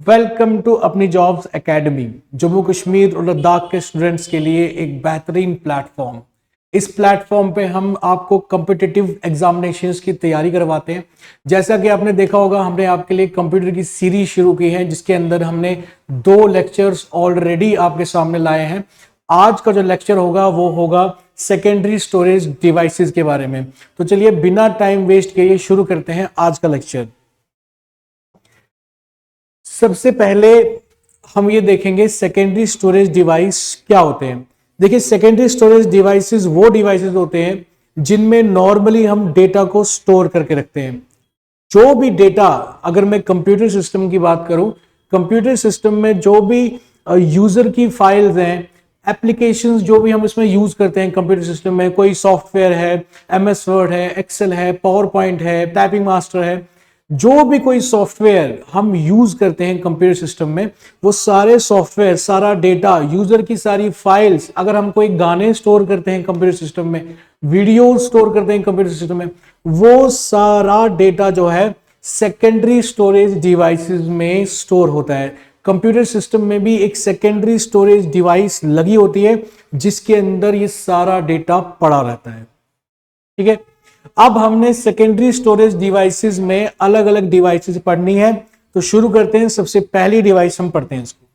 Welcome to अपनी jobs academy. Jammu Kashmir और लद्दाख के स्टूडेंट्स के लिए एक बेहतरीन प्लेटफॉर्म। इस प्लेटफॉर्म पे हम आपको कॉम्पिटिटिव एग्जामिनेशंस की तैयारी करवाते हैं। जैसा कि आपने देखा होगा, हमने आपके लिए कंप्यूटर की सीरीज शुरू की है, जिसके अंदर हमने 2 लेक्चर्स ऑलरेडी आपके सामने लाए हैं। आज का जो लेक्चर होगा वो होगा सेकेंडरी स्टोरेज डिवाइसेस के बारे में। तो चलिए बिना टाइम वेस्ट किए शुरू करते हैं आज का लेक्चर। सबसे पहले हम ये देखेंगे सेकेंडरी स्टोरेज डिवाइस क्या होते हैं। देखिए, सेकेंडरी स्टोरेज डिवाइसेस वो डिवाइसेस होते हैं जिनमें नॉर्मली हम डेटा को स्टोर करके रखते हैं। जो भी डेटा, अगर मैं कंप्यूटर सिस्टम की बात करूं, कंप्यूटर सिस्टम में जो भी यूजर की फाइल्स हैं, एप्लीकेशंस जो भी हम इसमें यूज करते हैं कंप्यूटर सिस्टम में, कोई सॉफ्टवेयर है, एमएस वर्ड है, एक्सेल है, पावर पॉइंट है, टाइपिंग मास्टर है, जो भी कोई सॉफ्टवेयर हम यूज करते हैं कंप्यूटर सिस्टम में, वो सारे सॉफ्टवेयर, सारा डेटा, यूजर की सारी फाइल्स, अगर हम कोई गाने स्टोर करते हैं कंप्यूटर सिस्टम में, वीडियो स्टोर करते हैं कंप्यूटर सिस्टम में, वो सारा डेटा जो है सेकेंडरी स्टोरेज डिवाइसेस में स्टोर होता है। कंप्यूटर सिस्टम में भी एक सेकेंडरी स्टोरेज डिवाइस लगी होती है जिसके अंदर ये सारा डेटा पड़ा रहता है। ठीक है, अब हमने सेकेंडरी स्टोरेज डिवाइसेस में अलग अलग डिवाइसेस पढ़नी है, तो शुरू करते हैं। सबसे पहली डिवाइस हम पढ़ते हैं इसको।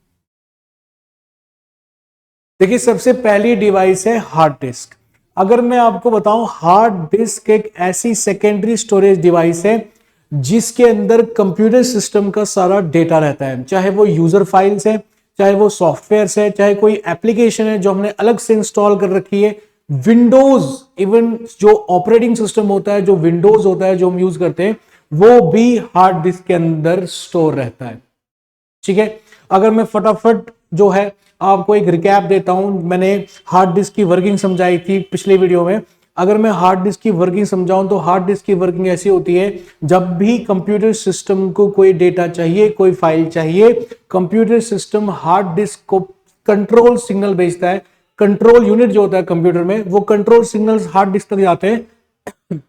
देखिए, सबसे पहली डिवाइस है हार्ड डिस्क। अगर मैं आपको बताऊं, हार्ड डिस्क एक ऐसी सेकेंडरी स्टोरेज डिवाइस है जिसके अंदर कंप्यूटर सिस्टम का सारा डेटा रहता है, चाहे वो यूजर फाइल्स है, चाहे वो सॉफ्टवेयर है, चाहे कोई एप्लीकेशन है जो हमने अलग से इंस्टॉल कर रखी है, विंडोज, इवन जो ऑपरेटिंग सिस्टम होता है, जो विंडोज होता है जो हम यूज करते हैं, वो भी हार्ड डिस्क के अंदर स्टोर रहता है। ठीक है, अगर मैं फटाफट जो है आपको एक रिकैप देता हूं, मैंने हार्ड डिस्क की वर्किंग समझाई थी पिछले वीडियो में। अगर मैं हार्ड डिस्क की वर्किंग समझाऊं तो हार्ड डिस्क की वर्किंग ऐसी होती है, जब भी कंप्यूटर सिस्टम को कोई डेटा चाहिए, कोई फाइल चाहिए, कंप्यूटर सिस्टम हार्ड डिस्क को कंट्रोल सिग्नल भेजता है। कंट्रोल यूनिट जो होता है कंप्यूटर में, वो कंट्रोल सिग्नल्स हार्ड डिस्क तक जाते हैं।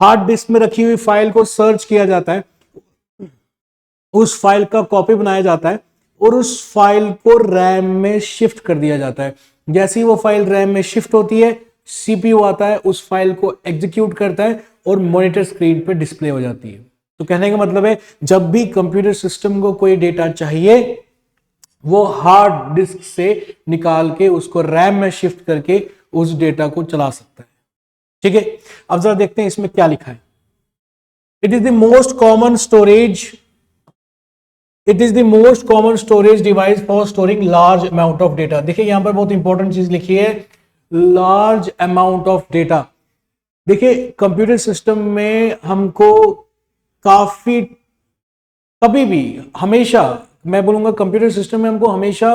हार्ड डिस्क में रखी हुई फाइल को सर्च किया जाता है, उस फाइल का कॉपी बनाया जाता है और उस फाइल को रैम में शिफ्ट कर दिया जाता है। जैसे ही वो फाइल रैम में शिफ्ट होती है, सीपीयू आता है, उस फाइल को एग्जीक्यूट करता है और मॉनिटर स्क्रीन पे डिस्प्ले हो जाती है। तो कहने का मतलब है, जब भी कंप्यूटर सिस्टम को कोई डेटा चाहिए, वो हार्ड डिस्क से निकाल के उसको रैम में शिफ्ट करके उस डेटा को चला सकता है। ठीक है, अब जरा देखते हैं इसमें क्या लिखा है। It is the most common storage it is the most common storage device for storing large amount of data. देखिए, यहां पर बहुत इंपॉर्टेंट चीज लिखी है, लार्ज अमाउंट ऑफ डेटा। देखिए, कंप्यूटर सिस्टम में हमको काफी, कभी भी, हमेशा, मैं बोलूंगा कंप्यूटर सिस्टम में हमको हमेशा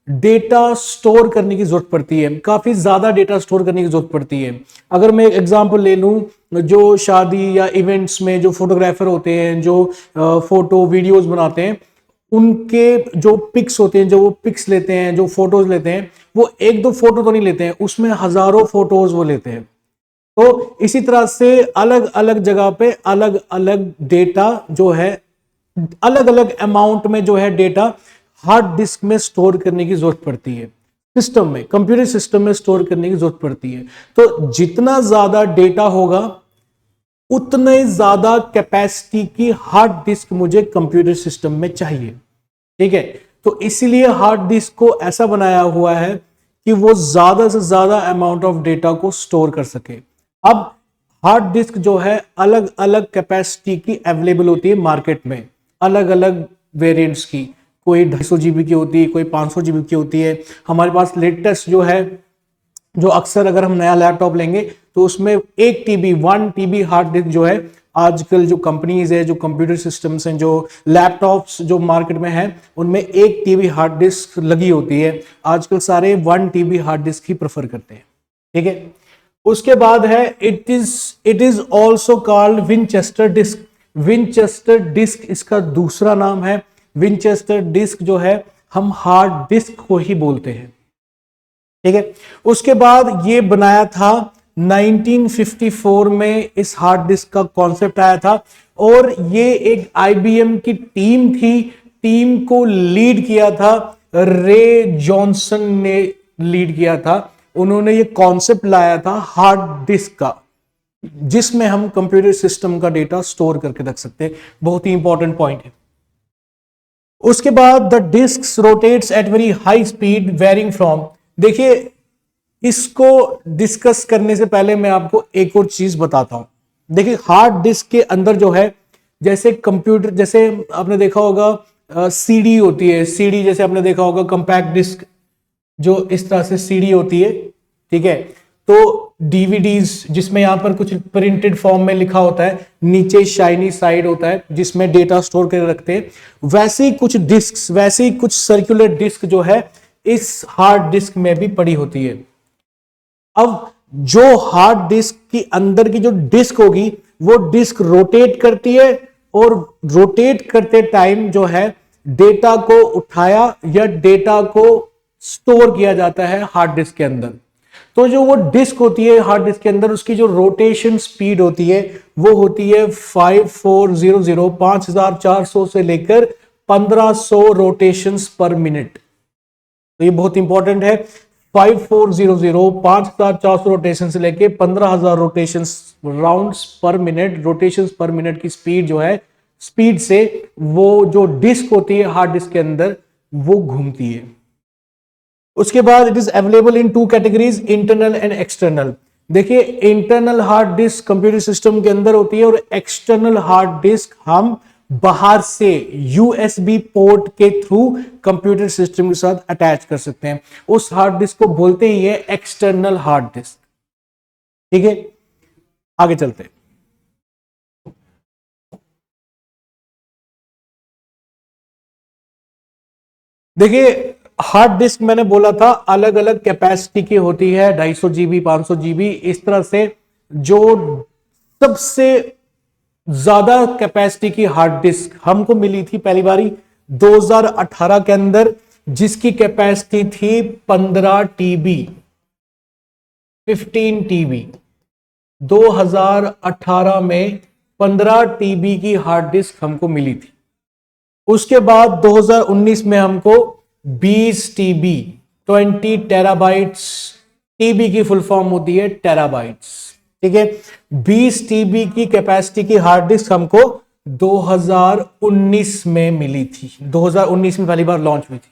डेटा स्टोर करने की जरूरत पड़ती है, काफी ज्यादा डेटा स्टोर करने की जरूरत पड़ती है। अगर मैं एक एग्जांपल ले लूं, जो शादी या इवेंट्स में जो फोटोग्राफर होते हैं, जो फोटो वीडियोस बनाते हैं, उनके जो पिक्स होते हैं, जो वो पिक्स लेते हैं, जो फोटोज लेते हैं, वो एक दो फोटो तो नहीं लेते हैं, उसमें हजारों फोटोज वो लेते हैं। तो इसी तरह से अलग अलग जगह पे अलग अलग डेटा जो है, अलग अलग अमाउंट में जो है डेटा हार्ड डिस्क में स्टोर करने की जरूरत पड़ती है। सिस्टम में, कंप्यूटर सिस्टम में स्टोर करने की जरूरत पड़ती है। तो जितना ज्यादा डेटा होगा, उतने ज्यादा कैपेसिटी की हार्ड डिस्क मुझे कंप्यूटर सिस्टम में चाहिए। ठीक है, तो इसीलिए हार्ड डिस्क को ऐसा बनाया हुआ है कि वो ज्यादा से ज्यादा अमाउंट ऑफ डेटा को स्टोर कर सके। अब हार्ड डिस्क जो है अलग अलग कैपेसिटी की अवेलेबल होती है मार्केट में, अलग अलग वेरिएंट्स की। कोई 250 GB की होती है, कोई 500 GB की होती है। हमारे पास लेटेस्ट जो है, जो अक्सर अगर हम नया लैपटॉप लेंगे तो उसमें 1 TB हार्ड डिस्क जो है, आजकल जो कंपनीज है, जो कंप्यूटर सिस्टम्स हैं, जो लैपटॉप्स जो मार्केट में है, उनमें 1 TB हार्ड डिस्क लगी होती है। आजकल सारे 1 TB हार्ड डिस्क ही प्रेफर करते हैं। ठीक है, उसके बाद है it is also called Winchester disk. Winchester disk इसका दूसरा नाम है। विनचेस्टर डिस्क जो है, हम हार्ड डिस्क को ही बोलते हैं। ठीक है, उसके बाद ये बनाया था 1954 में, इस हार्ड डिस्क का कॉन्सेप्ट आया था। और ये एक IBM की टीम थी, टीम को लीड किया था रे जॉनसन ने, लीड किया था। उन्होंने ये कॉन्सेप्ट लाया था हार्ड डिस्क का, जिसमें हम कंप्यूटर सिस्टम का डेटा स्टोर करके रख सकते हैं। बहुत ही इंपॉर्टेंट पॉइंट है। उसके बाद the disk rotates at very high speed varying from, देखिए इसको डिस्कस करने से पहले मैं आपको एक और चीज बताता हूं। देखिए हार्ड डिस्क के अंदर जो है, जैसे कंप्यूटर, जैसे आपने देखा होगा सीडी होती है, सीडी जैसे आपने देखा होगा कंपैक्ट डिस्क, जो इस तरह से सीडी होती है, ठीक है। तो डीवीडीज जिसमें यहां पर कुछ प्रिंटेड फॉर्म में लिखा होता है, नीचे शाइनी साइड होता है जिसमें डेटा स्टोर कर रखते हैं, वैसे ही कुछ डिस्क, वैसे ही कुछ सर्कुलर डिस्क जो है इस हार्ड डिस्क में भी पड़ी होती है। अब जो हार्ड डिस्क की अंदर की जो डिस्क होगी वो डिस्क रोटेट करती है, और रोटेट करते टाइम जो है डेटा को उठाया या डेटा को स्टोर किया जाता है हार्ड डिस्क के अंदर। तो जो वो डिस्क होती है हार्ड डिस्क के अंदर, उसकी जो रोटेशन स्पीड होती है वो होती है 5400, 5400 से लेकर 1500 रोटेशंस पर मिनट। तो ये बहुत इंपॉर्टेंट है। 5400, 5400 रोटेशन से लेके 15000 रोटेशन राउंड्स पर मिनट, रोटेशन पर मिनट की स्पीड जो है, स्पीड से वो जो डिस्क होती है हार्ड डिस्क के अंदर वो घूमती है। उसके बाद it is available in two categories, internal and external. देखिए internal hard disk computer system के अंदर होती है, और एक्सटर्नल हार्ड डिस्क हम बाहर से USB पोर्ट के थ्रू कंप्यूटर सिस्टम के साथ अटैच कर सकते हैं। उस हार्ड डिस्क को बोलते ही है एक्सटर्नल हार्ड डिस्क। ठीक है, आगे चलते हैं। देखिए हार्ड डिस्क मैंने बोला था अलग अलग कैपेसिटी की होती है, 250 GB, 500 GB, इस तरह से। जो सबसे ज्यादा कैपेसिटी की हार्ड डिस्क हमको मिली थी पहली बारी 2018 के अंदर, जिसकी कैपेसिटी थी 15 TB, 15 TB। 2018 में 15 TB की हार्ड डिस्क हमको मिली थी। उसके बाद 2019 में हमको 20 TB, 20 टेराबाइट्स, TB की फुल फॉर्म होती है टेराबाइट्स, ठीक है। 20 TB की कैपेसिटी की हार्ड डिस्क हमको 2019 में मिली थी, 2019 में पहली बार लॉन्च हुई थी।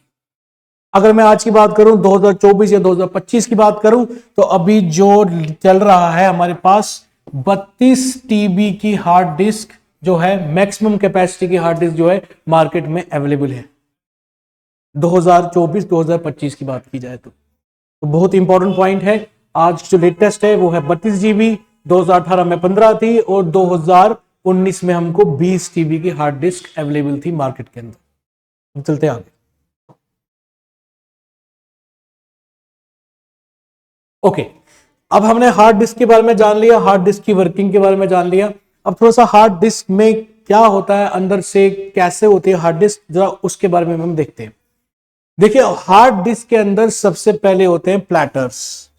अगर मैं आज की बात करूं 2024 या 2025 की बात करूं, तो अभी जो चल रहा है हमारे पास 32 TB की हार्ड डिस्क जो है, मैक्सिमम कैपेसिटी की हार्ड डिस्क जो है मार्केट में अवेलेबल है 2024-2025 की बात की जाए तो बहुत इंपॉर्टेंट पॉइंट है। आज जो लेटेस्ट है वो है 32 GB, 2018 में 15 थी, और 2019 में हमको 20 TB की हार्ड डिस्क अवेलेबल थी मार्केट के अंदर। चलते आगे। ओके, अब हमने हार्ड डिस्क के बारे में जान लिया, हार्ड डिस्क की वर्किंग के बारे में जान लिया। अब थोड़ा सा हार्ड डिस्क में क्या होता है, अंदर से कैसे होती है हार्ड डिस्क, जरा उसके बारे में हम देखते हैं। देखिए हार्ड डिस्क के अंदर सबसे पहले होते हैं प्लैटर्स।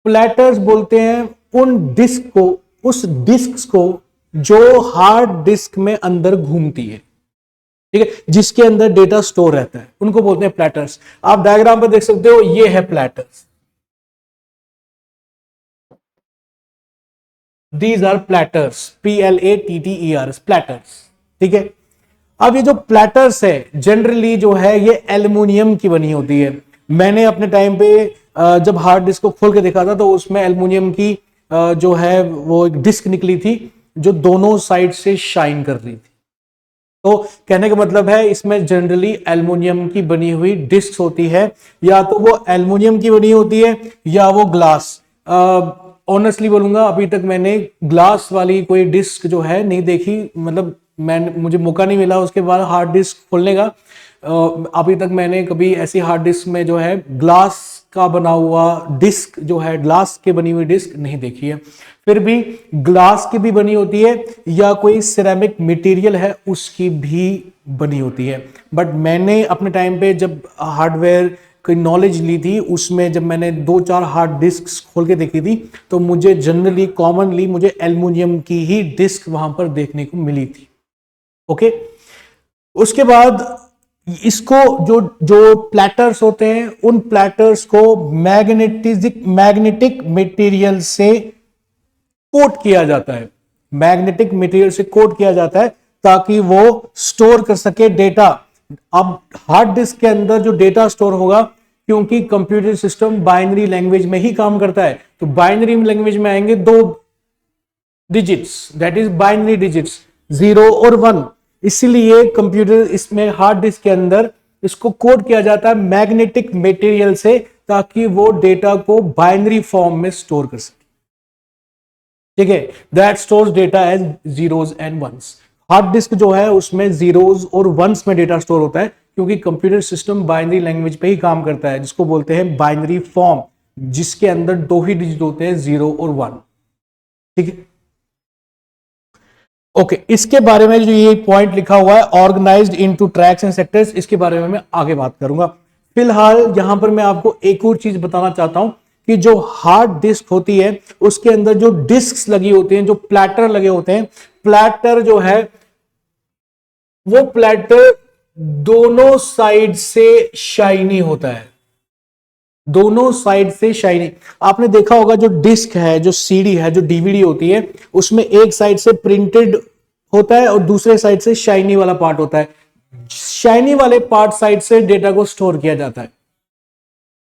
प्लैटर्स बोलते हैं उन डिस्क को, उस डिस्क को जो हार्ड डिस्क में अंदर घूमती है, ठीक है, जिसके अंदर डेटा स्टोर रहता है, उनको बोलते हैं प्लैटर्स। आप डायग्राम पर देख सकते हो, ये है platters, these are platters, PLATTERS, platters, ठीक है। अब ये जो प्लैटर्स है जनरली जो है ये एल्युमिनियम की बनी होती है। मैंने अपने टाइम पे जब हार्ड डिस्क को खोल के देखा था तो उसमें एल्युमिनियम की जो है वो एक डिस्क निकली थी जो दोनों साइड से शाइन कर रही थी। तो कहने का मतलब है इसमें जनरली एल्युमिनियम की बनी हुई डिस्क होती है, या तो वो एल्युमिनियम की बनी होती है या वो ग्लास। ऑनेस्टली बोलूंगा अभी तक मैंने ग्लास वाली कोई डिस्क जो है नहीं देखी, मतलब मुझे मौका नहीं मिला उसके बाद हार्ड डिस्क खोलने का। अभी तक मैंने कभी ऐसी हार्ड डिस्क में जो है ग्लास का बना हुआ डिस्क जो है, ग्लास के बनी हुई डिस्क नहीं देखी है। फिर भी ग्लास की भी बनी होती है या कोई सिरेमिक मटेरियल है उसकी भी बनी होती है। बट मैंने अपने टाइम पे जब हार्डवेयर की नॉलेज ली थी उसमें जब मैंने 2-4 हार्ड डिस्क खोल के देखी थी तो मुझे जनरली कॉमनली मुझे एल्युमिनियम की ही डिस्क वहां पर देखने को मिली थी। ओके, उसके बाद इसको जो जो प्लेटर्स होते हैं उन प्लेटर्स को मैग्नेटिक मटेरियल से कोट किया जाता है, मैग्नेटिक मटेरियल से कोट किया जाता है ताकि वो स्टोर कर सके डेटा। अब हार्ड डिस्क के अंदर जो डेटा स्टोर होगा, क्योंकि कंप्यूटर सिस्टम बाइनरी लैंग्वेज में ही काम करता है, तो बाइनरी लैंग्वेज में आएंगे 2 digits, that is binary digits 0 और 1। इसीलिए कंप्यूटर इसमें हार्ड डिस्क के अंदर इसको कोड किया जाता है मैग्नेटिक मटेरियल से ताकि वो डेटा को बाइनरी फॉर्म में स्टोर कर सके। ठीक है, that stores data as zeros and ones. Hard disk जो है उसमें जीरोज और वंस में डेटा स्टोर होता है क्योंकि कंप्यूटर सिस्टम बाइनरी लैंग्वेज पे ही काम करता है, जिसको बोलते हैं बाइनरी फॉर्म, जिसके अंदर 2 ही डिजिट होते हैं 0 और 1। ठीक है, ओके, इसके बारे में जो ये पॉइंट लिखा हुआ है organised into tracks and sectors, इसके बारे में मैं आगे बात करूंगा। फिलहाल यहां पर मैं आपको एक और चीज बताना चाहता हूं कि जो हार्ड डिस्क होती है उसके अंदर जो डिस्क्स लगी होती हैं, जो प्लेटर लगे होते हैं, प्लेटर जो है वो प्लेटर दोनों साइड से शाइनी होता है, दोनों साइड से शाइनी। आपने देखा होगा जो डिस्क है, जो सीडी है, जो डीवीडी होती है, उसमें एक साइड से प्रिंटेड होता है और दूसरे साइड से शाइनी वाला पार्ट होता है। शाइनी वाले पार्ट साइड से डेटा को स्टोर किया जाता है।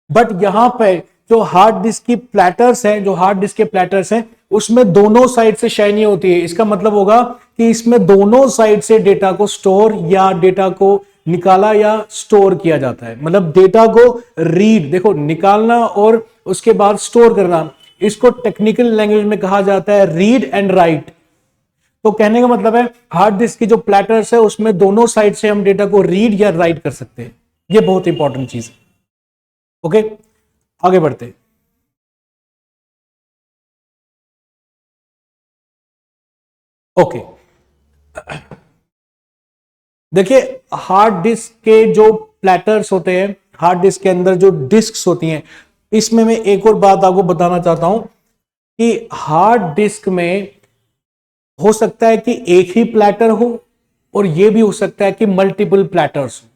बट यहां पे जो हार्ड डिस्क की प्लेटर्स हैं, जो हार्ड डिस्क के प्लेटर्स हैं, उसमें दोनों साइड से शाइनी होती है। इसका मतलब होगा कि इसमें दोनों साइड से डेटा को स्टोर या डेटा को निकाला या स्टोर किया जाता है। मतलब डेटा को रीड, देखो निकालना और उसके बाद स्टोर करना, इसको टेक्निकल लैंग्वेज में कहा जाता है रीड एंड राइट। तो कहने का मतलब है हार्ड डिस्क की जो प्लेटर्स है उसमें दोनों साइड से हम डेटा को रीड या राइट कर सकते हैं। ये बहुत इंपॉर्टेंट चीज है। ओके, आगे बढ़ते। ओके, देखिए हार्ड डिस्क के जो प्लेटर्स होते हैं, हार्ड डिस्क के अंदर जो डिस्क्स होती हैं, इसमें मैं एक और बात आपको बताना चाहता हूं कि हार्ड डिस्क में हो सकता है कि एक ही प्लेटर हो और यह भी हो सकता है कि मल्टीपल प्लेटर्स हो।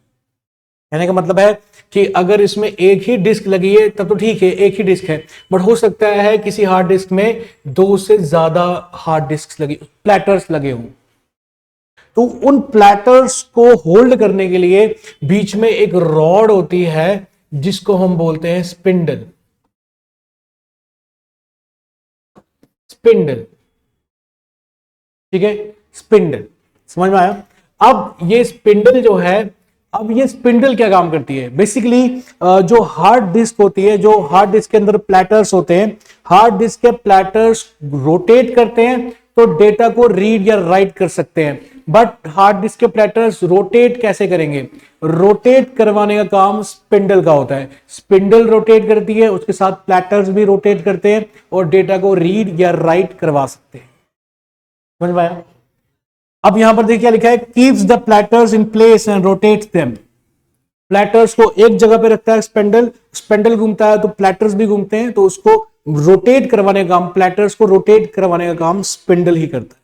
कहने का मतलब है कि अगर इसमें एक ही डिस्क लगी है तब तो ठीक है, एक ही डिस्क है, बट हो सकता है किसी हार्ड डिस्क में 2 से ज्यादा हार्ड डिस्क लगी, प्लेटर्स लगे हों। तो उन प्लेटर्स को होल्ड करने के लिए बीच में एक रॉड होती है जिसको हम बोलते हैं स्पिंडल। स्पिंडल, ठीक है, स्पिंडल, समझ में आया? अब ये स्पिंडल जो है, अब ये स्पिंडल क्या काम करती है? बेसिकली जो हार्ड डिस्क होती है, जो हार्ड डिस्क के अंदर प्लेटर्स होते हैं, हार्ड डिस्क के प्लेटर्स रोटेट करते हैं तो डेटा को रीड या राइट कर सकते हैं। बट हार्ड डिस्क के प्लेटर्स रोटेट कैसे करेंगे? रोटेट करवाने का काम स्पिंडल का होता है। स्पिंडल रोटेट करती है, उसके साथ प्लेटर्स भी रोटेट करते हैं और डेटा को रीड या राइट करवा सकते हैं। समझ में आया? अब यहां पर देखिए लिखा है keeps the platters in place and rotates them. Platters को एक जगह पे रखता है स्पिंडल, स्पिंडल घूमता है तो प्लेटर्स भी घूमते हैं, तो उसको रोटेट करवाने का काम, प्लेटर्स को रोटेट करवाने का काम स्पिंडल ही करता है।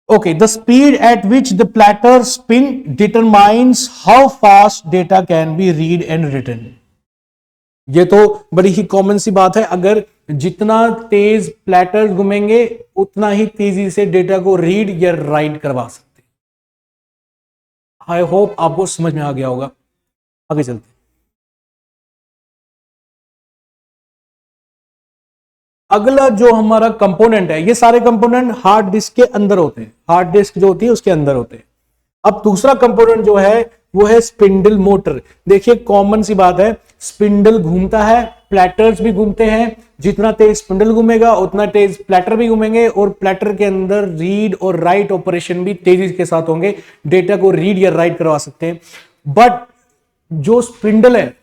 Okay, the speed at which the platter spin determines how fast data can be read and written. ये तो बड़ी ही कॉमन सी बात है, अगर जितना तेज प्लेटर घूमेंगे उतना ही तेजी से डेटा को रीड या राइट करवा सकते हैं। आई होप आपको समझ में आ गया होगा। आगे चलते। अगला जो हमारा कंपोनेंट है, ये सारे कंपोनेंट हार्ड डिस्क के अंदर होते हैं, हार्ड डिस्क जो होती है उसके अंदर होते हैं। अब दूसरा कंपोनेंट जो है वो है स्पिंडल मोटर। देखिए कॉमन सी बात है, स्पिंडल घूमता है, प्लेटर्स भी घूमते हैं, जितना तेज स्पिंडल घूमेगा उतना तेज प्लेटर भी घूमेंगे और प्लेटर के अंदर रीड और राइट ऑपरेशन भी तेजी के साथ होंगे, डेटा को रीड या राइट करवा सकते हैं। बट जो स्पिंडल है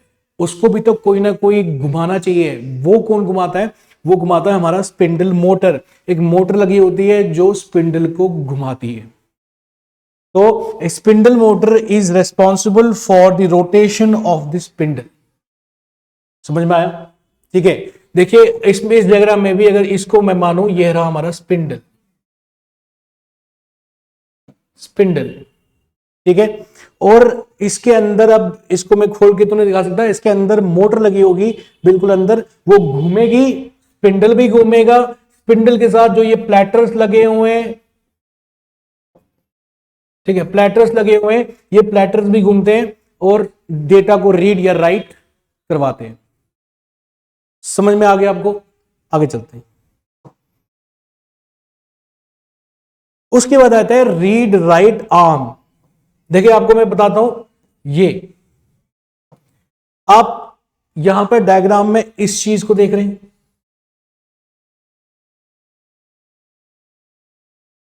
उसको भी तो कोई ना कोई घुमाना चाहिए। वो कौन घुमाता है? वो घुमाता है हमारा स्पिंडल मोटर। एक मोटर लगी होती है जो स्पिंडल को घुमाती है। तो spindle motor is responsible for the rotation of the spindle. समझ में आया? ठीक है, देखिए इसमें इस डायग्राम में भी अगर इसको मैं मानूं, यह रहा हमारा स्पिंडल, स्पिंडल, ठीक है। और इसके अंदर, अब इसको मैं खोल के तो नहीं दिखा सकता, इसके अंदर मोटर लगी होगी बिल्कुल अंदर, वो घूमेगी, स्पिंडल भी घूमेगा, स्पिंडल के साथ जो ये प्लेटर्स लगे हुए हैं, ठीक है, प्लेटर्स लगे हुए हैं, ये प्लेटर्स भी घूमते हैं और डेटा को रीड या राइट करवाते हैं। समझ में आ गया आपको? आगे चलते हैं। उसके बाद आता है रीड राइट आर्म। देखिए आपको मैं बताता हूं, ये आप यहां पर डायग्राम में इस चीज को देख रहे हैं,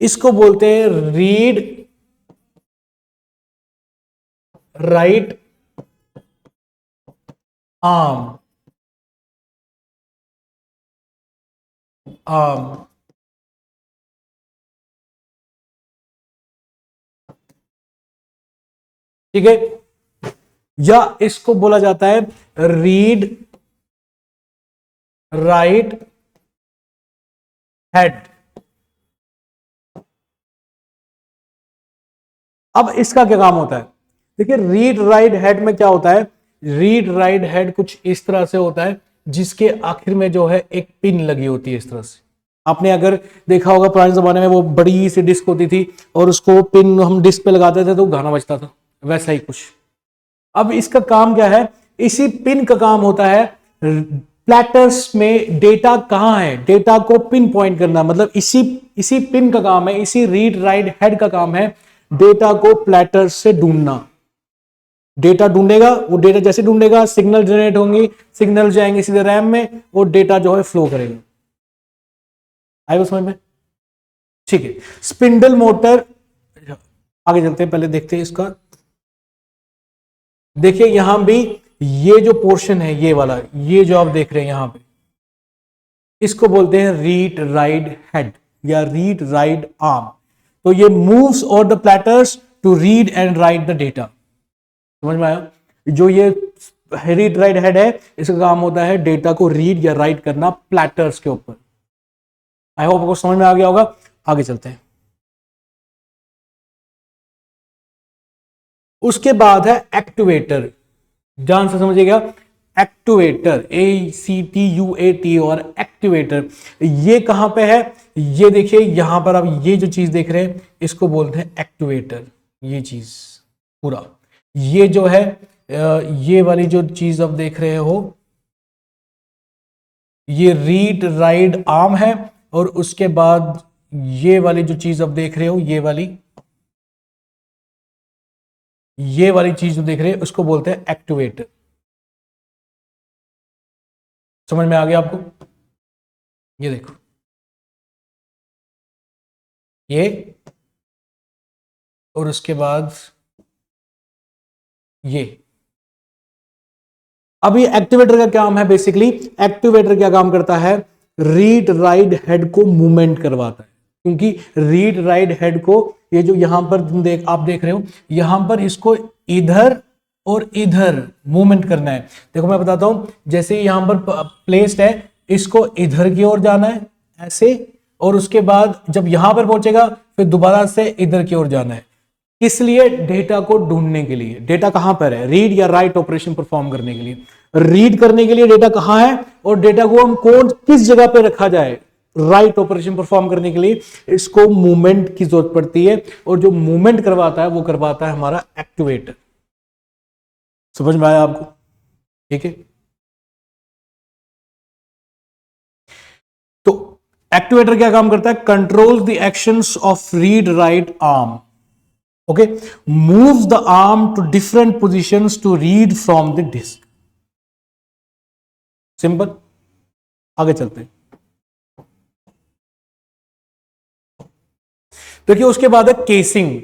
इसको बोलते हैं रीड राइट आर्म, आर्म, ठीक है, या इसको बोला जाता है रीड राइट हेड। अब इसका क्या काम होता है? देखिए रीड राइट हेड में क्या होता है, रीड राइट हेड कुछ इस तरह से होता है, जिसके आखिर में जो है एक पिन लगी होती है इस तरह से। आपने अगर देखा होगा पुराने जमाने में वो बड़ी सी डिस्क होती थी और उसको पिन हम डिस्क पे लगाते थे तो गाना बजता था, वैसा ही कुछ। अब इसका काम क्या है? इसी पिन का काम होता है प्लेटर्स में डेटा कहां है, डेटा को पिन पॉइंट करना, मतलब इसी पिन का काम है, इसी रीड राइट हेड का काम है डेटा को प्लेटर्स से ढूंढना। डेटा ढूंढेगा, वो डेटा जैसे ढूंढेगा सिग्नल जनरेट होंगी, सिग्नल जाएंगे सीधे रैम में और डेटा जो है फ्लो करेगा। आएगा समझ में? ठीक है, स्पिंडल मोटर, आगे चलते हैं, पहले देखते हैं इसका। देखिए यहां भी ये जो पोर्शन है, ये वाला, ये जो आप देख रहे हैं यहां पे, इसको बोलते हैं रीड राइट हेड या रीड राइट आर्म। तो ये moves on the platters to read and write the data. समझ में आया? जो ये रीड राइट हेड है, इसका काम होता है डेटा को रीड या राइट करना प्लेटर्स के ऊपर। आई होप आपको समझ में आ गया होगा। आगे चलते हैं। उसके बाद है एक्टिवेटर, ध्यान से समझिएगा, एक्टिवेटर, ACTUAT और एक्टिवेटर, ये कहां पे है? ये देखिए यहां पर आप ये जो चीज देख रहे हैं इसको बोलते हैं एक्टिवेटर। ये चीज पूरा, ये जो है ये वाली जो चीज आप देख रहे हो, ये रीड राइट आर्म है, और उसके बाद ये वाली जो चीज आप देख रहे हो, ये वाली चीज जो देख रहे हैं उसको बोलते हैं एक्टिवेटर। समझ में आ गया आपको? ये देखो, ये, और उसके बाद ये। अब ये एक्टिवेटर का काम है, बेसिकली एक्टिवेटर क्या काम करता है? रीड राइट हेड को मूवमेंट करवाता है, क्योंकि रीड राइट हेड को, ये जो यहां पर आप देख रहे हो, यहां पर इसको इधर और इधर मूवमेंट करना है। देखो मैं बताता हूं, जैसे यहां पर प्लेस्ड है, इसको इधर की ओर जाना है ऐसे, और उसके बाद जब यहां पर पहुंचेगा फिर दोबारा से इधर की ओर जाना है। किस लिए? डेटा को ढूंढने के लिए। डेटा कहां पर है? रीड या राइट ऑपरेशन परफॉर्म करने के लिए। रीड करने के लिए डेटा कहां है, और डेटा को हम किस जगह पे रखा जाए राइट ऑपरेशन परफॉर्म करने के लिए, इसको मूवमेंट की जरूरत पड़ती है, और जो मूवमेंट करवाता है वो करवाता है हमारा एक्टिवेटर। समझ में आया आपको? ठीक है, तो एक्टिवेटर क्या काम करता है? Controls the actions of read write arm. Okay, moves the arm to different positions to read from the disk. Simple. आगे चलते हैं। देखिए उसके बाद है केसिंग।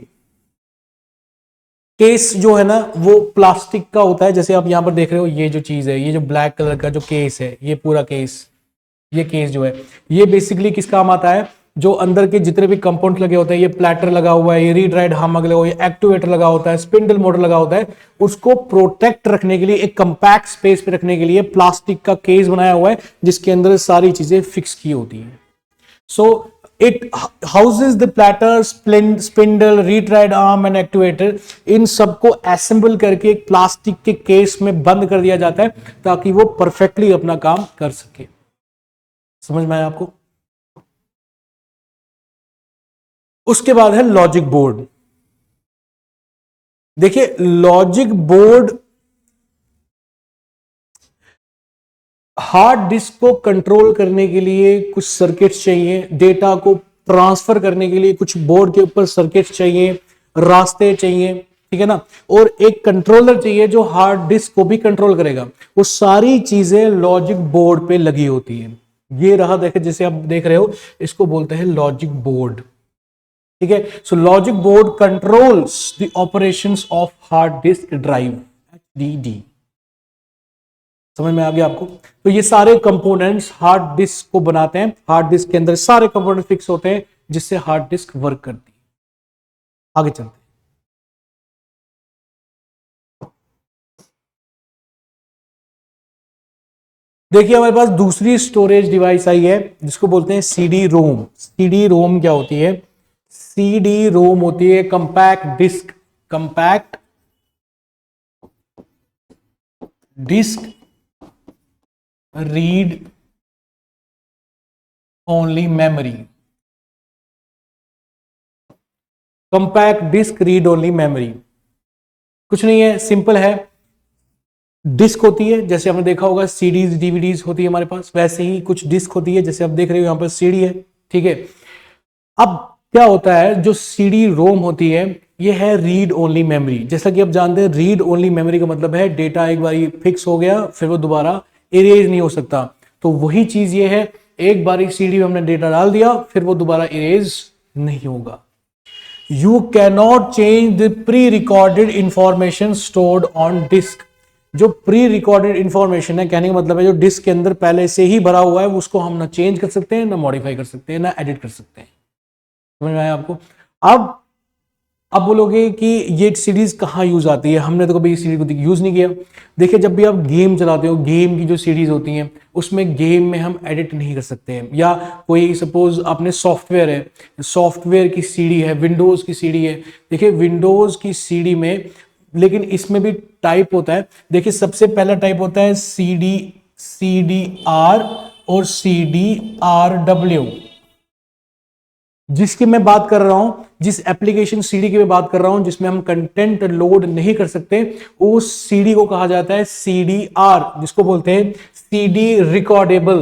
केस जो है ना वो प्लास्टिक का होता है, जैसे आप यहां पर देख रहे हो, ये जो चीज है, ये जो ब्लैक कलर का जो केस है, ये पूरा केस, ये केस जो है, ये बेसिकली किस काम आता है? जो अंदर के जितने भी कंपाउंड लगे होते हैं, ये प्लेटर लगा हुआ है, ये रीड राइट हार्मर लगा हुआ है, एक्टिवेटर लगा होता है, स्पिंडल मोटर लगा होता है, उसको प्रोटेक्ट रखने के लिए, एक कंपैक्ट स्पेस पे रखने के लिए प्लास्टिक का केस बनाया हुआ है जिसके अंदर सारी चीजें फिक्स की होती है। So it houses the platter, spindle, read write arm and activator, इन सबको असेंबल करके एक प्लास्टिक के केस में बंद कर दिया जाता है ताकि वो परफेक्टली अपना काम कर सके। समझ में आया आपको? उसके बाद है लॉजिक बोर्ड। देखिए लॉजिक बोर्ड हार्ड डिस्क को कंट्रोल करने के लिए कुछ सर्किट्स चाहिए, डेटा को ट्रांसफर करने के लिए कुछ बोर्ड के ऊपर सर्किट्स चाहिए, रास्ते चाहिए, ठीक है ना, और एक कंट्रोलर चाहिए जो हार्ड डिस्क को भी कंट्रोल करेगा। वो सारी चीजें लॉजिक बोर्ड पे लगी होती है। ये रहा, देखे जैसे आप देख रहे हो, इसको बोलते हैं लॉजिक बोर्ड, ठीक है। So logic board controls the operations of hard disk drive, HDD। समझ में आ गया आपको? तो ये सारे कंपोनेंट्स हार्ड डिस्क को बनाते हैं। हार्ड डिस्क के अंदर सारे कंपोनेंट फिक्स होते हैं जिससे हार्ड डिस्क वर्क करती है। आगे चलते हैं। देखिए हमारे पास दूसरी स्टोरेज डिवाइस आई है जिसको बोलते हैं CD रोम। CD रोम क्या होती है? CD रोम होती है compact disk, compact disk read only memory. Compact disk read only memory कुछ नहीं है, सिंपल है। डिस्क होती है, जैसे आपने देखा होगा सीडीज डीवीडीज होती है हमारे पास, वैसे ही कुछ डिस्क होती है, जैसे आप देख रहे हो यहां पर सीडी है, ठीक है। अब क्या होता है, जो सीडी रोम होती है ये है रीड ओनली मेमोरी। जैसा कि आप जानते हैं रीड ओनली मेमोरी का मतलब है डेटा एक बार फिक्स हो गया फिर वो दोबारा इरेज नहीं हो सकता। तो वही चीज ये है, एक बार सीडी में हमने डेटा डाल दिया फिर वो दोबारा इरेज नहीं होगा। You cannot change the pre recorded information stored on disk. जो प्री रिकॉर्डेड इंफॉर्मेशन है, कहने का मतलब है जो डिस्क के अंदर पहले से ही भरा हुआ है उसको हम ना चेंज कर सकते हैं, ना मॉडिफाई कर सकते हैं, ना एडिट कर सकते हैं। समझ में आया आपको? अब बोलोगे कि ये सीरीज कहाँ यूज आती है, हमने तो कभी इस सीरीज को यूज नहीं किया। देखिए जब भी आप गेम चलाते हो, गेम की जो सीरीज होती हैं उसमें गेम में हम एडिट नहीं कर सकते हैं, या कोई सपोज आपने सॉफ्टवेयर है, सॉफ्टवेयर की सीडी है, विंडोज की सीडी है। देखिए विंडोज की सीडी में, लेकिन इसमें भी टाइप होता है। देखिए सबसे पहला टाइप होता है CDR और CDRW। जिसकी मैं बात कर रहा हूं, जिस एप्लीकेशन सीडी की मैं बात कर रहा हूं जिसमें हम कंटेंट लोड नहीं कर सकते, उस सीडी को कहा जाता है CDR, जिसको बोलते हैं सीडी रिकॉर्डेबल।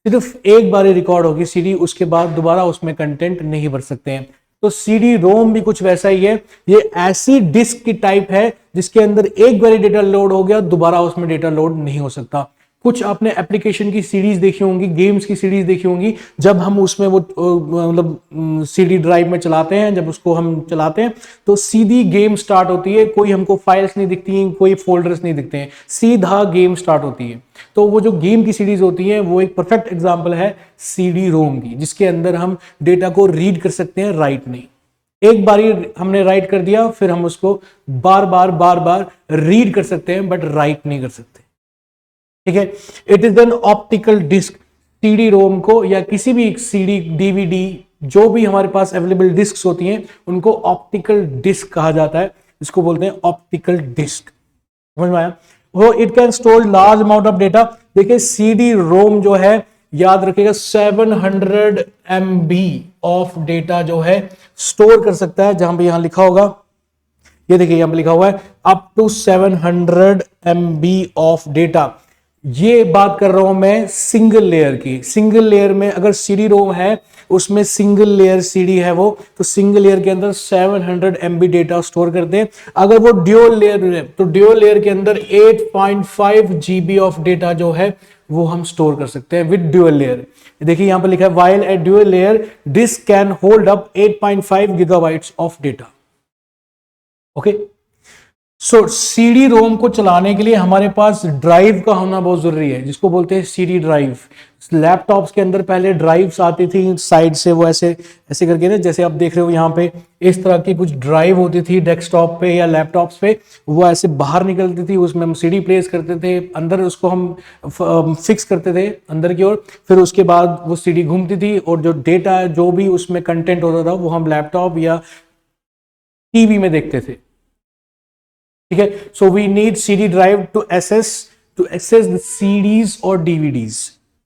सिर्फ एक बार ही रिकॉर्ड होगी सीडी, उसके बाद दोबारा उसमें कंटेंट नहीं भर सकते हैं। तो सीडी रोम भी कुछ वैसा ही है। ये ऐसी डिस्क की टाइप है जिसके अंदर एक बार डेटा लोड हो गया दोबारा उसमें डेटा लोड नहीं हो सकता। कुछ आपने एप्लीकेशन की सीरीज देखी होंगी, गेम्स की सीरीज देखी होंगी, जब हम उसमें वो मतलब सीडी ड्राइव में चलाते हैं, जब उसको हम चलाते हैं तो सीधी गेम स्टार्ट होती है, कोई हमको फाइल्स नहीं दिखती हैं, कोई फोल्डर्स नहीं दिखते हैं, सीधा गेम स्टार्ट होती है। तो वो जो गेम की सीरीज होती है वो एक परफेक्ट एग्जाम्पल है सीडी रोम की, जिसके अंदर हम डेटा को रीड कर सकते हैं, राइट नहीं। एक बार ही हमने राइट कर दिया फिर हम उसको बार बार रीड कर सकते हैं बट राइट नहीं कर सकते, ठीक है। It is an optical disk. CD ROM को या किसी भी सीडी डीवीडी जो भी हमारे पास अवेलेबल डिस्क होती हैं उनको ऑप्टिकल डिस्क कहा जाता है, इसको बोलते हैं ऑप्टिकल डिस्क। समझ में आया? वो it can store large amount of data. देखिए सीडी रोम जो है, याद रखिएगा 700 MB ऑफ डेटा जो है स्टोर कर सकता है। जहां पे यहां लिखा होगा, ये देखिए यहां पे लिखा हुआ है up to 700 MB of data. ये बात कर रहा हूं मैं सिंगल लेयर की। सिंगल लेयर में अगर सीडी रोम है उसमें सिंगल लेयर सीडी है वो, तो सिंगल लेयर के अंदर 700 MB डेटा स्टोर करते हैं। अगर वो ड्यूल लेयर है तो ड्यूल लेयर के अंदर 8.5 GB ऑफ डेटा जो है वो हम स्टोर कर सकते हैं विद ड्यूल लेयर। देखिए यहां पर लिखा है while at dual layer disk can hold up 8.5 GB of data. Okay, so CD ROM को चलाने के लिए हमारे पास ड्राइव का होना बहुत जरूरी है, जिसको बोलते हैं सीडी ड्राइव। लैपटॉप्स के अंदर पहले ड्राइव्स आती थी साइड से, वो ऐसे ऐसे करके ना, जैसे आप देख रहे हो यहाँ पे इस तरह की कुछ ड्राइव होती थी डेस्कटॉप पे या लैपटॉप्स पे, वो ऐसे बाहर निकलती थी, उसमें हम सीडी प्लेस करते थे, अंदर उसको हम फिक्स करते थे अंदर की ओर, फिर उसके बाद वो सीडी घूमती थी और जो डेटा जो भी उसमें कंटेंट होता था वो हम लैपटॉप या टीवी में देखते थे। ठीक है, so we need CD drive to access the CDs और डीवीडीज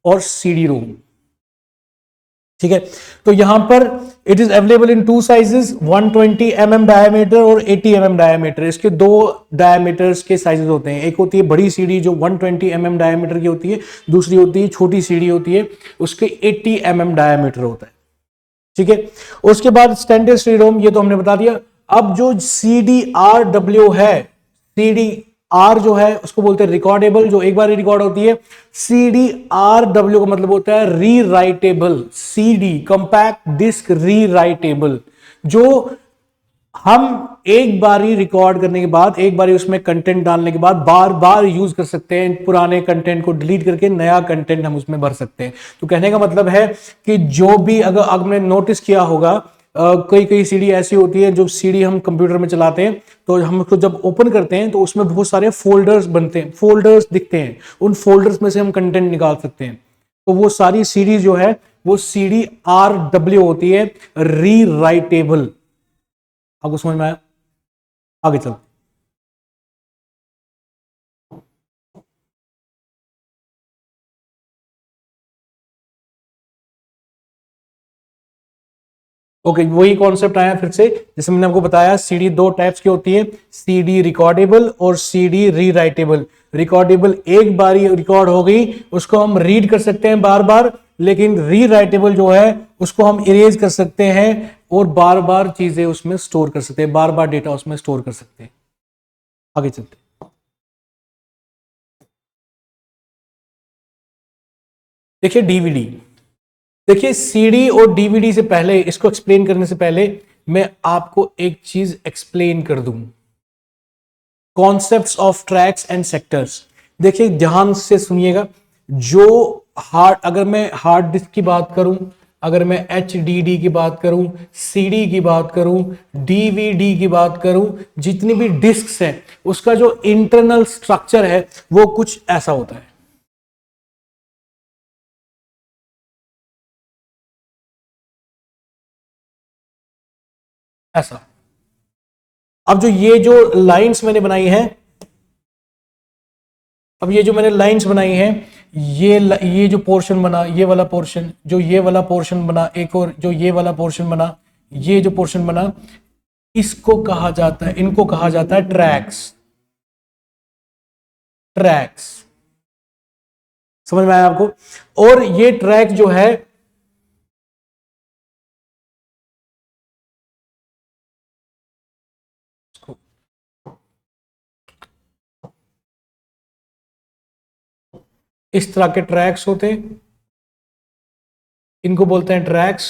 और सीडी रोम। ठीक है, तो यहां पर it is available in two sizes, 120 mm diameter और 80 mm डायमीटर। इसके दो डायमीटर्स के साइजेस होते हैं, एक होती है बड़ी सीडी जो 120 mm डायमीटर की होती है, दूसरी होती है छोटी सीडी होती है, उसके 80 mm डायमीटर होता है। ठीक है, उसके बाद स्टैंडर्ड सीडी रोम, ये तो हमने बता दिया। अब जो CDRW है, CDR जो है उसको बोलते हैं रिकॉर्डेबल, जो एक बार रिकॉर्ड होती है। CDRW का मतलब होता है री राइटेबल, CD कंपैक्ट डिस्क री राइटेबल, जो हम एक बारी रिकॉर्ड करने के बाद, एक बारी उसमें कंटेंट डालने के बाद बार बार यूज कर सकते हैं, पुराने कंटेंट को डिलीट करके नया कंटेंट हम उसमें भर सकते हैं। तो कहने का मतलब है कि जो भी, अगर आपने नोटिस किया होगा कई कई सीडी ऐसी होती है, जो सीडी हम कंप्यूटर में चलाते हैं तो हम उसको जब ओपन करते हैं तो उसमें बहुत सारे फोल्डर्स बनते हैं, फोल्डर्स दिखते हैं, उन फोल्डर्स में से हम कंटेंट निकाल सकते हैं। तो वो सारी सीडी जो है वो CDRW होती है, री राइटेबल। आपको समझ में आया? आगे चलते। ओके, वही कॉन्सेप्ट आया फिर से, जैसे मैंने आपको बताया सीडी दो टाइप्स की होती है, सीडी रिकॉर्डेबल और सीडी री राइटेबल। रिकॉर्डेबल एक बार रिकॉर्ड हो गई, उसको हम रीड कर सकते हैं बार बार, लेकिन री राइटेबल जो है उसको हम इरेज कर सकते हैं और बार बार चीजें उसमें स्टोर कर सकते हैं, बार बार डेटा उसमें स्टोर कर सकते हैं। आगे चलते हैं। देखिए डीवीडी, देखिए सीडी और डीवीडी से पहले, इसको एक्सप्लेन करने से पहले मैं आपको एक चीज एक्सप्लेन कर दूं, concepts of tracks and sectors. देखिए ध्यान से सुनिएगा, जो हार्ड, अगर मैं हार्ड डिस्क की बात करूं, अगर मैं HDD की बात करूं, CD की बात करूं, DVD की बात करूं, जितनी भी डिस्क्स हैं उसका जो इंटरनल स्ट्रक्चर है वो कुछ ऐसा होता है। ऐसा, अब जो ये जो लाइंस मैंने बनाई है, अब ये जो मैंने लाइंस बनाई हैं, ये जो पोर्शन बना, ये वाला पोर्शन, जो ये वाला पोर्शन बना, एक और जो ये वाला पोर्शन बना, ये जो पोर्शन बना, इसको कहा जाता है, इनको कहा जाता है ट्रैक्स। ट्रैक्स समझ में आया आपको? और ये ट्रैक जो है, इस तरह के ट्रैक्स होते हैं, इनको बोलते हैं ट्रैक्स।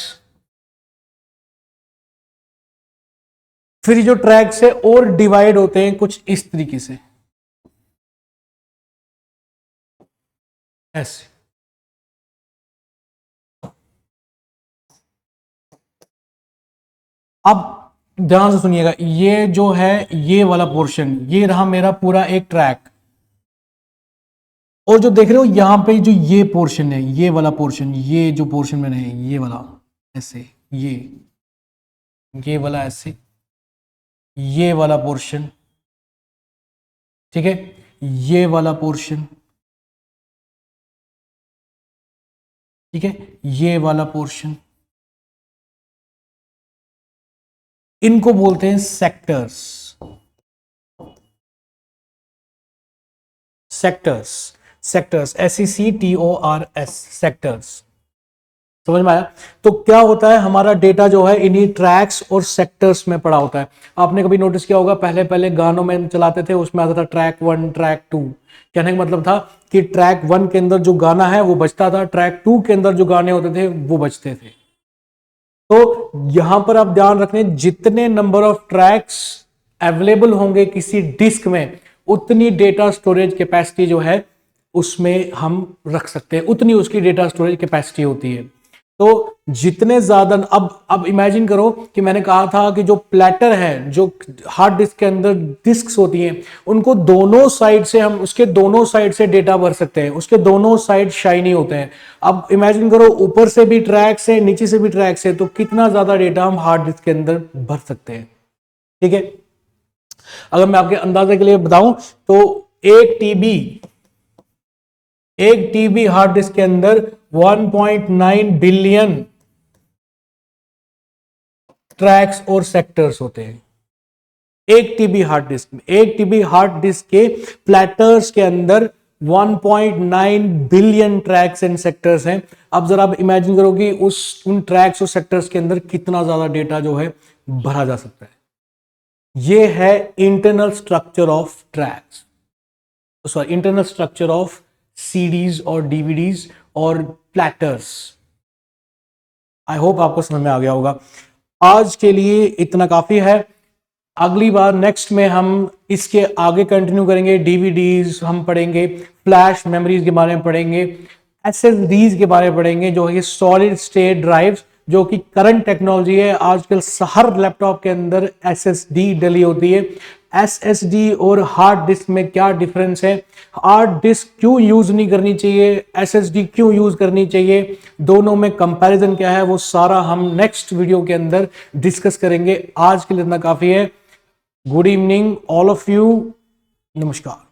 फिर जो ट्रैक्स है और डिवाइड होते हैं कुछ इस तरीके से, ऐसे। अब ध्यान से सुनिएगा, ये जो है ये वाला पोर्शन, ये रहा मेरा पूरा एक ट्रैक, और जो देख रहे हो यहां पे जो ये पोर्शन है, ये वाला पोर्शन, ये जो पोर्शन मैंने है, ये वाला ऐसे, ये वाला ऐसे, ये वाला पोर्शन, ठीक है, ये वाला पोर्शन, ठीक है, ये वाला पोर्शन, इनको बोलते हैं sectors. Sectors, sectors, SECTORS, sectors. समझ में आया? तो क्या होता है, हमारा डेटा जो है इन्हीं ट्रैक्स और सेक्टर्स में पड़ा होता है। आपने कभी नोटिस किया होगा, पहले पहले गानों में चलाते थे, उसमें आता था ट्रैक 1, ट्रैक 2। कहने का मतलब था कि ट्रैक 1 के अंदर जो गाना है वो बजता था, ट्रैक 2 के अंदर जो गाने होते थे वो बजते थे। तो यहां पर आप ध्यान रखने, जितने नंबर ऑफ ट्रैक्स अवेलेबल होंगे किसी डिस्क में, उतनी डेटा स्टोरेज कैपेसिटी जो है उसमें हम रख सकते हैं, उतनी उसकी डेटा स्टोरेज कैपेसिटी होती है। तो जितने ज्यादा, अब इमेजिन करो कि मैंने कहा था कि जो प्लेटर है, जो हार्ड डिस्क के अंदर डिस्क्स होती हैं, उनको दोनों साइड से हम उसके दोनों साइड से डेटा भर सकते हैं, उसके दोनों साइड शाइनी होते हैं। अब इमेजिन करो ऊपर से भी ट्रैक्स है, नीचे से भी ट्रैक्स है, तो कितना ज्यादा डेटा हम हार्ड डिस्क के अंदर भर सकते हैं। ठीक है, अगर मैं आपके अंदाजे के लिए बताऊं तो एक टीबी हार्ड डिस्क के अंदर 1.9 बिलियन ट्रैक्स और सेक्टर्स होते हैं। एक टीबी हार्ड डिस्क में, एक टीबी हार्ड डिस्क के प्लेटर्स के अंदर 1.9 बिलियन ट्रैक्स एंड सेक्टर्स हैं। अब जरा आप इमेजिन करो कि उन ट्रैक्स और सेक्टर्स के अंदर कितना ज्यादा डेटा जो है भरा जा सकता है। ये है internal structure of tracks, sorry internal structure of CDs और डीवीडीज और प्लेटर्स। आई होप आपको समझ में आ गया होगा। आज के लिए इतना काफी है। अगली बार नेक्स्ट में हम इसके आगे कंटिन्यू करेंगे। डीवीडीज हम पढ़ेंगे, फ्लैश मेमोरीज के बारे में पढ़ेंगे, एसएसडीज के बारे में पढ़ेंगे, जो है सॉलिड स्टेट ड्राइव्स, जो कि करंट टेक्नोलॉजी है। आजकल हर लैपटॉप के अंदर एसएसडी डली होती है। एसएसडी और हार्ड डिस्क में क्या डिफरेंस है, हार्ड डिस्क क्यों यूज नहीं करनी चाहिए, एसएसडी क्यों यूज करनी चाहिए, दोनों में कंपैरिजन क्या है, वो सारा हम नेक्स्ट वीडियो के अंदर डिस्कस करेंगे। आज के लिए इतना काफी है। Good evening all of you, नमस्कार।